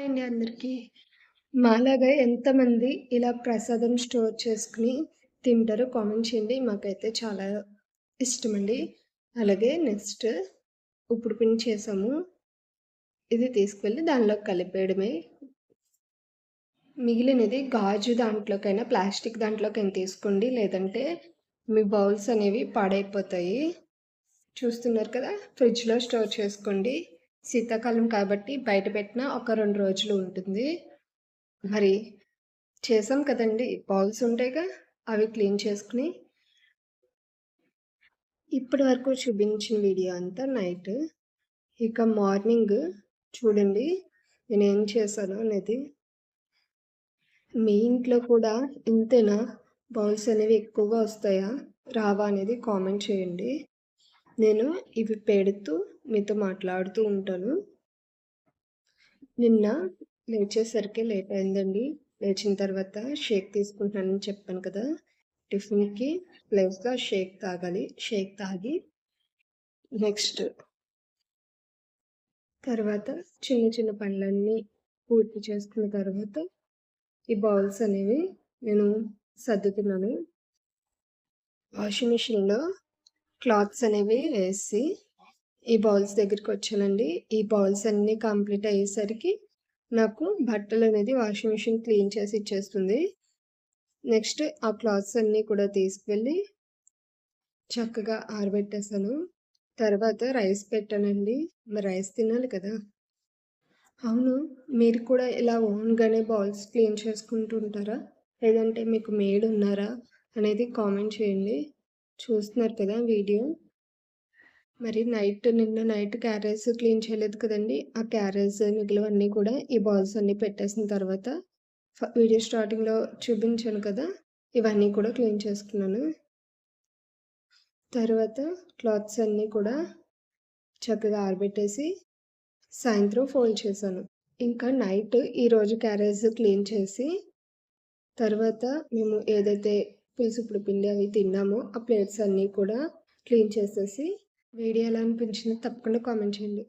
అండి అందరికీ. మాలాగా ఎంతమంది ఇలా ప్రసాదం స్టోర్ చేసుకొని తింటారో కామెంట్ చేయండి. మాకైతే చాలా ఇష్టమండి. అలాగే నెక్స్ట్ ఉప్పుడు పిండి చేసాము. ఇది తీసుకువెళ్ళి దానిలోకి కలిపేయడమే. మిగిలినది గాజు దాంట్లోకైనా, ప్లాస్టిక్ దాంట్లోకైనా తీసుకోండి. లేదంటే మీ బౌల్స్ అనేవి పాడైపోతాయి. చూస్తున్నారు కదా, ఫ్రిడ్జ్‌లో స్టోర్ చేసుకోండి. శీతాకాలం కాబట్టి బయట పెట్టినా ఒక 2 రోజులు ఉంటుంది. మరి చేసాం కదండీ! బౌల్స్ ఉంటాయిగా, అవి క్లీన్ చేసుకొని ఇప్పటి వరకు చూపించిన వీడియో అంతా నైట్. ఇక మార్నింగ్ చూడండి నేనేం చేశాను అనేది. మీ ఇంట్లో కూడా ఇంతేనా? బౌల్స్ అనేవి ఎక్కువగా వస్తాయా? రావా? అనేది కామెంట్ చేయండి. నేను ఇవి పెడుతూ మీతో మాట్లాడుతూ ఉంటాను. నిన్న లేచేసరికి లేట్ అయిందండి. లేచిన తర్వాత షేక్ తీసుకుంటున్నానని చెప్పాను కదా! టిఫిన్‌కి ప్లస్‌గా షేక్ తాగాలి. షేక్ తాగి నెక్స్ట్ తర్వాత చిన్న చిన్న పనులన్నీ పూర్తి చేసుకున్న తర్వాత ఈ బౌల్స్ అనేవి నేను సర్దుతున్నాను. వాషింగ్ మిషన్‌లో క్లాత్స్ అనేవి వేసి ఈ బౌల్స్ దగ్గరికి వచ్చానండి. ఈ బౌల్స్ అన్నీ కంప్లీట్ అయ్యేసరికి నాకు బట్టలు అనేది వాషింగ్ మిషన్ క్లీన్ చేసి ఇచ్చేస్తుంది. నెక్స్ట్ ఆ క్లాత్స్ అన్నీ కూడా తీసుకువెళ్ళి చక్కగా ఆరబెట్టేసాను. తర్వాత రైస్ పెట్టానండి. మరి రైస్ తినాలి కదా! అవును, మీరు కూడా ఇలా ఓన్‌గానే బౌల్స్ క్లీన్ చేసుకుంటూ ఉంటారా? లేదంటే మీకు మెయిడ్ ఉన్నారా? అనేది కామెంట్ చేయండి. చూస్తున్నారు కదా వీడియో. మరి నిన్న నైట్ క్యారేజ్ క్లీన్ చేయలేదు కదండీ! ఆ క్యారేజ్ మిగిలినవన్నీ కూడా ఈ బౌల్స్ అన్నీ పెట్టేసిన తర్వాత వీడియో స్టార్టింగ్‌లో చూపించాను కదా! ఇవన్నీ కూడా క్లీన్ చేసుకున్నాను. తర్వాత క్లాత్స్ అన్నీ కూడా చక్కగా ఆరబెట్టేసి సాయంత్రం ఫోల్డ్ చేశాను. ఇంకా నైట్ ఈరోజు క్యారేజ్ క్లీన్ చేసి తర్వాత మేము ఏదైతే పులుసుప్పుడు పిండి అవి తిన్నామో ఆ ప్లేట్స్ అన్నీ కూడా క్లీన్ చేసేసి వీడియో ఎలా అనిపించిందో తప్పకుండా కామెంట్ చేయండి.